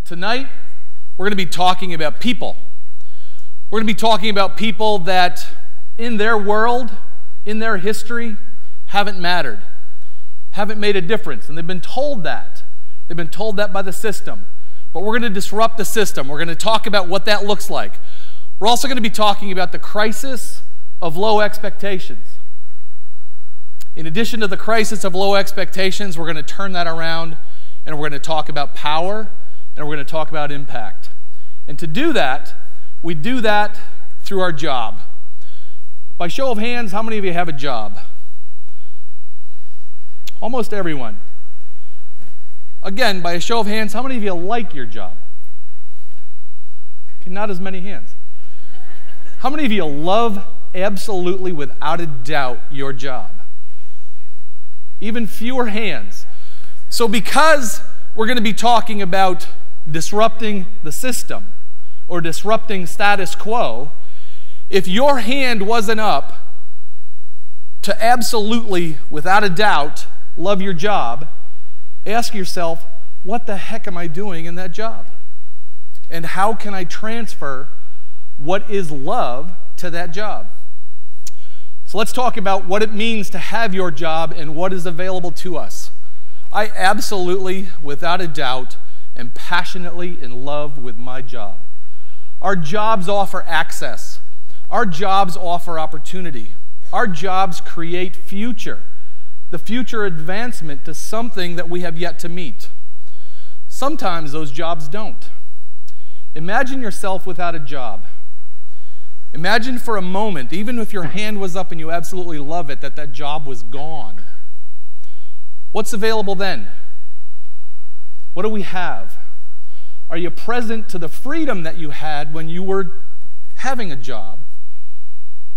Tonight, we're going to be talking about people. We're going to be talking about people that in their world, in their history, haven't mattered, haven't made a difference, and they've been told that. They've been told that by the system. But we're going to disrupt the system. We're going to talk about what that looks like. We're also going to be talking about the crisis of low expectations. In addition to the crisis of low expectations, we're going to turn that around, and we're going to talk about power, and we're going to talk about impact. And to do that, we do that through our job. By show of hands, how many of you have a job? Almost everyone. Again, by a show of hands, how many of you like your job? Okay, not as many hands. How many of you love absolutely, without a doubt, your job? Even fewer hands. So because we're going to be talking about disrupting the system or disrupting status quo, if your hand wasn't up to absolutely, without a doubt, love your job, ask yourself, what the heck am I doing in that job? And how can I transfer what is love to that job? So let's talk about what it means to have your job and what is available to us. I absolutely, without a doubt, am passionately in love with my job. Our jobs offer access. Our jobs offer opportunity. Our jobs create future, the future advancement to something that we have yet to meet. Sometimes those jobs don't. Imagine yourself without a job. Imagine for a moment, even if your hand was up and you absolutely love it, that job was gone. What's available then? What do we have? Are you present to the freedom that you had when you were having a job?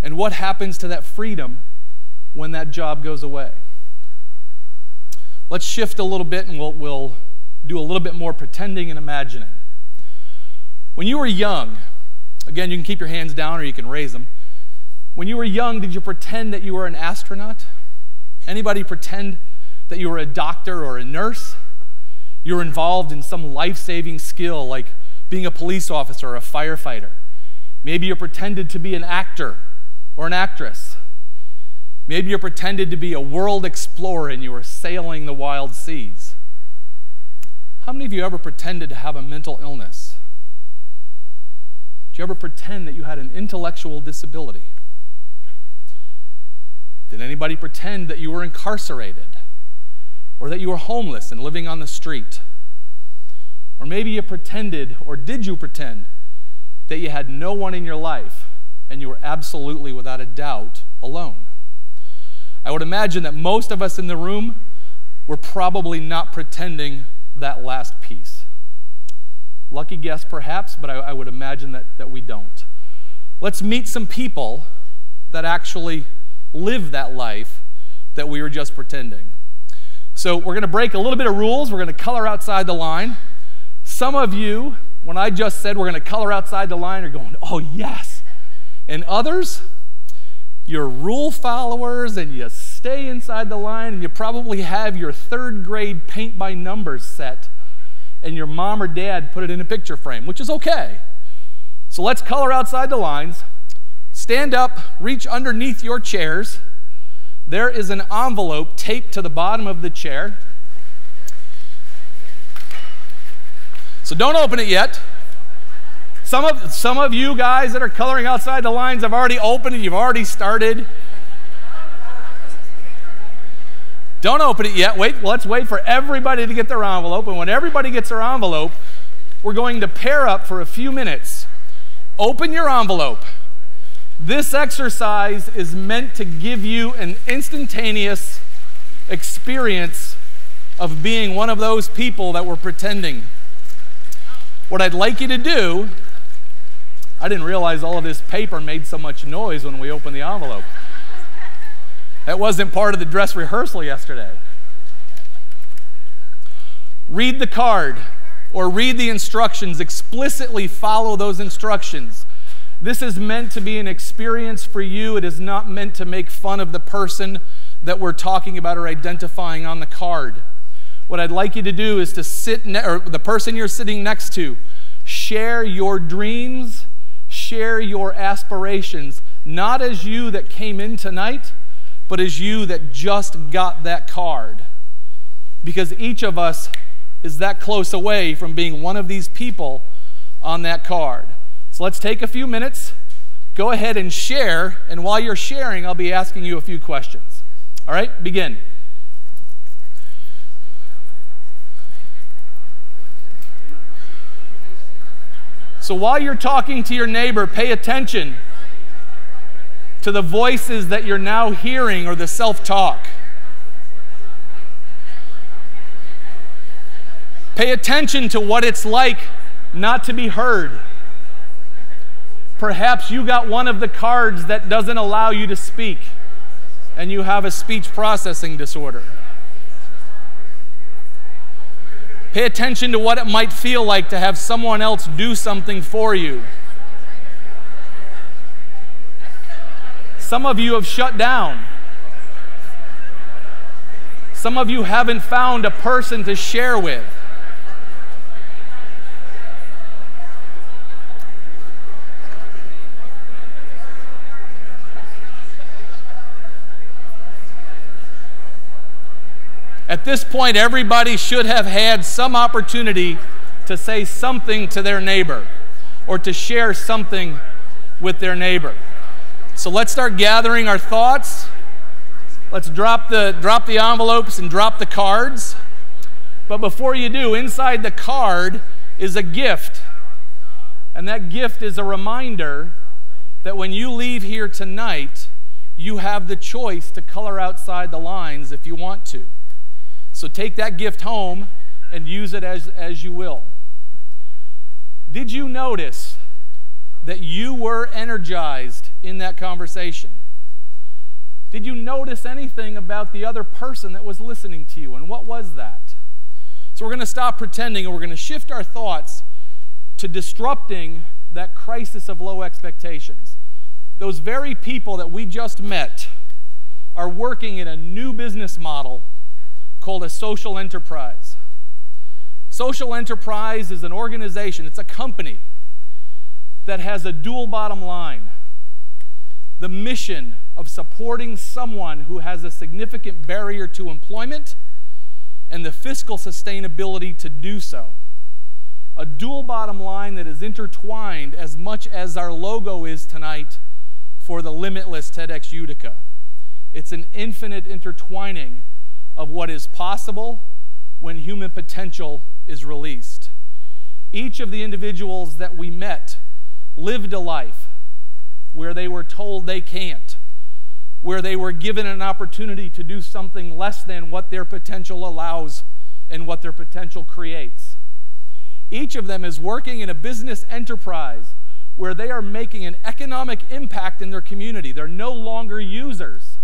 And what happens to that freedom when that job goes away? Let's shift a little bit and we'll do a little bit more pretending and imagining. When you were young, again, you can keep your hands down or you can raise them. When you were young, did you pretend that you were an astronaut? Anybody pretend that you were a doctor or a nurse? You were involved in some life-saving skill like being a police officer or a firefighter. Maybe you pretended to be an actor or an actress. Maybe you pretended to be a world explorer and you were sailing the wild seas. How many of you ever pretended to have a mental illness? Did you ever pretend that you had an intellectual disability? Did anybody pretend that you were incarcerated? Or that you were homeless and living on the street? Or maybe you pretended, or did you pretend, that you had no one in your life and you were absolutely, without a doubt, alone? I would imagine that most of us in the room were probably not pretending that last piece. Lucky guess, perhaps, but I would imagine that we don't. Let's meet some people that actually live that life that we were just pretending. So we're going to break a little bit of rules. We're going to color outside the line. Some of you, when I just said we're going to color outside the line, are going, oh, yes. And others, you're rule followers and you stay inside the line and you probably have your third grade paint by numbers set and your mom or dad put it in a picture frame, which is okay. So let's color outside the lines. Stand up, reach underneath your chairs. There is an envelope taped to the bottom of the chair. So don't open it yet. Some of you guys that are coloring outside the lines have already opened it. You've already started. Don't open it yet. Wait, let's wait for everybody to get their envelope. And when everybody gets their envelope, we're going to pair up for a few minutes. Open your envelope. This exercise is meant to give you an instantaneous experience of being one of those people that were pretending. What I'd like you to do, I didn't realize all of this paper made so much noise when we opened the envelope. That wasn't part of the dress rehearsal yesterday. Read the card or read the instructions. Explicitly follow those instructions. This is meant to be an experience for you. It is not meant to make fun of the person that we're talking about or identifying on the card. what I'd like you to do is to sit, or the person you're sitting next to, share your dreams, share your aspirations, not as you that came in tonight, but as you that just got that card. Because each of us is that close away from being one of these people on that card. So let's take a few minutes, go ahead and share, and while you're sharing, I'll be asking you a few questions. All right, begin. So while you're talking to your neighbor, pay attention to the voices that you're now hearing or the self-talk. Pay attention to what it's like not to be heard. Perhaps you got one of the cards that doesn't allow you to speak, and you have a speech processing disorder. Pay attention to what it might feel like to have someone else do something for you. Some of you have shut down. Some of you haven't found a person to share with. At this point, everybody should have had some opportunity to say something to their neighbor or to share something with their neighbor. So let's start gathering our thoughts. Let's drop the envelopes and drop the cards. But before you do, inside the card is a gift. And that gift is a reminder that when you leave here tonight, you have the choice to color outside the lines if you want to. So take that gift home and use it as you will. Did you notice that you were energized in that conversation? Did you notice anything about the other person that was listening to you, and what was that? So we're going to stop pretending, and we're going to shift our thoughts to disrupting that crisis of low expectations. Those very people that we just met are working in a new business model called a social enterprise. Social enterprise is an organization, it's a company that has a dual bottom line. The mission of supporting someone who has a significant barrier to employment and the fiscal sustainability to do so. A dual bottom line that is intertwined as much as our logo is tonight for the limitless TEDxUtica. It's an infinite intertwining of what is possible when human potential is released. Each of the individuals that we met lived a life where they were told they can't, where they were given an opportunity to do something less than what their potential allows and what their potential creates. Each of them is working in a business enterprise where they are making an economic impact in their community. They're no longer users.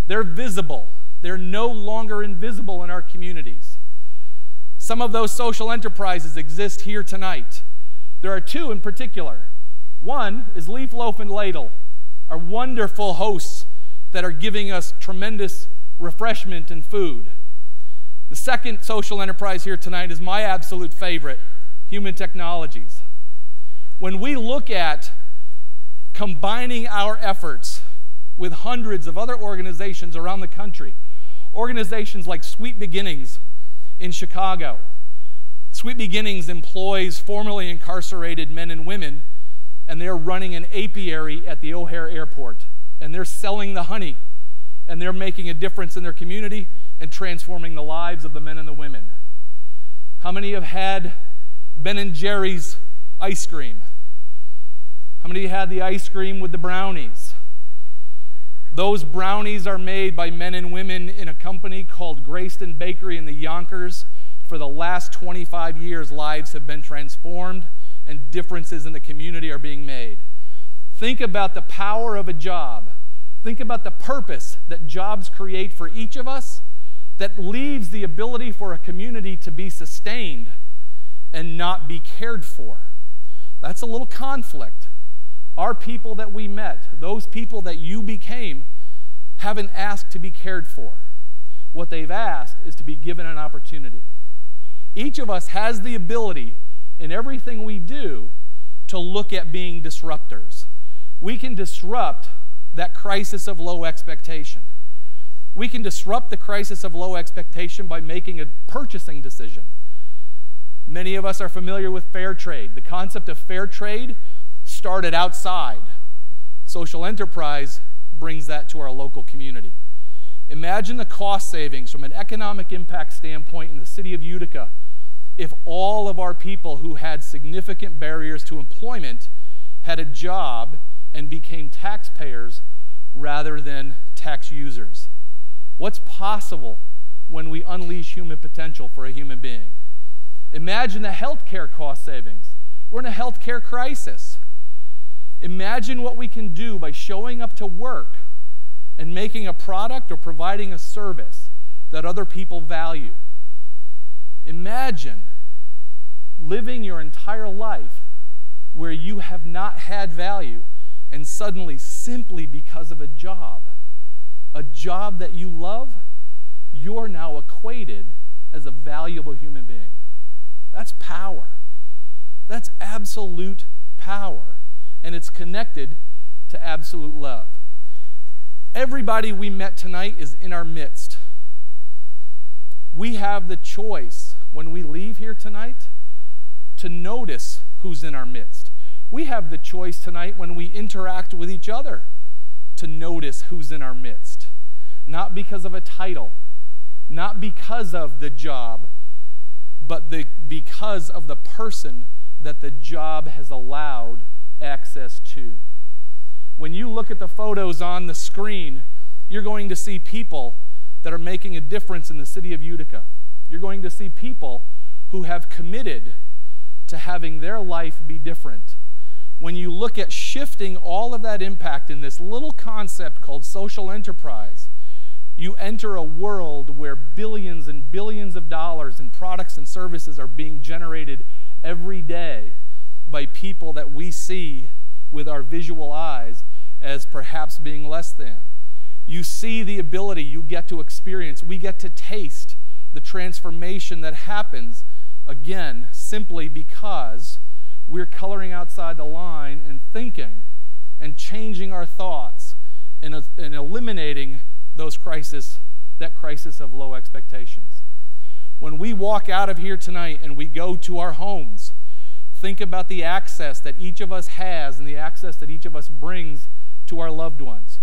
They're visible. They're no longer invisible in our communities. Some of those social enterprises exist here tonight. There are two in particular. One is Leaf Loaf and Ladle, our wonderful hosts that are giving us tremendous refreshment and food. The second social enterprise here tonight is my absolute favorite, Human Technologies. When we look at combining our efforts with hundreds of other organizations around the country, organizations like Sweet Beginnings in Chicago. Sweet Beginnings employs formerly incarcerated men and women, and they're running an apiary at the O'Hare Airport. And they're selling the honey, and they're making a difference in their community and transforming the lives of the men and the women. How many have had Ben & Jerry's ice cream? How many had the ice cream with the brownies? Those brownies are made by men and women in a company called Grayston Bakery in the Yonkers. For the last 25 years, lives have been transformed and differences in the community are being made. Think about the power of a job. Think about the purpose that jobs create for each of us that leaves the ability for a community to be sustained and not be cared for. That's a little conflict. Our people that we met, those people that you became, haven't asked to be cared for. What they've asked is to be given an opportunity. Each of us has the ability in everything we do to look at being disruptors. We can disrupt that crisis of low expectation. We can disrupt the crisis of low expectation by making a purchasing decision. Many of us are familiar with fair trade. The concept of fair trade started outside. Social enterprise brings that to our local community. Imagine the cost savings from an economic impact standpoint in the city of Utica if all of our people who had significant barriers to employment had a job and became taxpayers rather than tax users. What's possible when we unleash human potential for a human being? Imagine the healthcare cost savings. We're in a healthcare crisis. Imagine what we can do by showing up to work and making a product or providing a service that other people value. Imagine living your entire life where you have not had value, and suddenly, simply because of a job that you love, you're now equated as a valuable human being. That's power. That's absolute power, and it's connected to absolute love. Everybody we met tonight is in our midst. We have the choice when we leave here tonight to notice who's in our midst. We have the choice tonight when we interact with each other to notice who's in our midst. Not because of a title, not because of the job, but because of the person that the job has allowed access to. When you look at the photos on the screen, you're going to see people that are making a difference in the city of Utica. You're going to see people who have committed to having their life be different. When you look at shifting all of that impact in this little concept called social enterprise, you enter a world where billions and billions of dollars in products and services are being generated every day by people that we see with our visual eyes as perhaps being less than. You see the ability you get to experience. We get to taste the transformation that happens, again, simply because we're coloring outside the line and thinking and changing our thoughts and eliminating that crisis of low expectations. When we walk out of here tonight and we go to our homes, think about the access that each of us has and the access that each of us brings to our loved ones.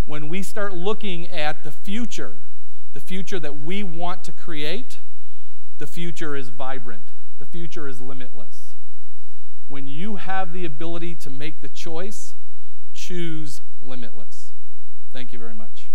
When we start looking at the future that we want to create, the future is vibrant. The future is limitless. When you have the ability to make the choice, choose limitless. Thank you very much.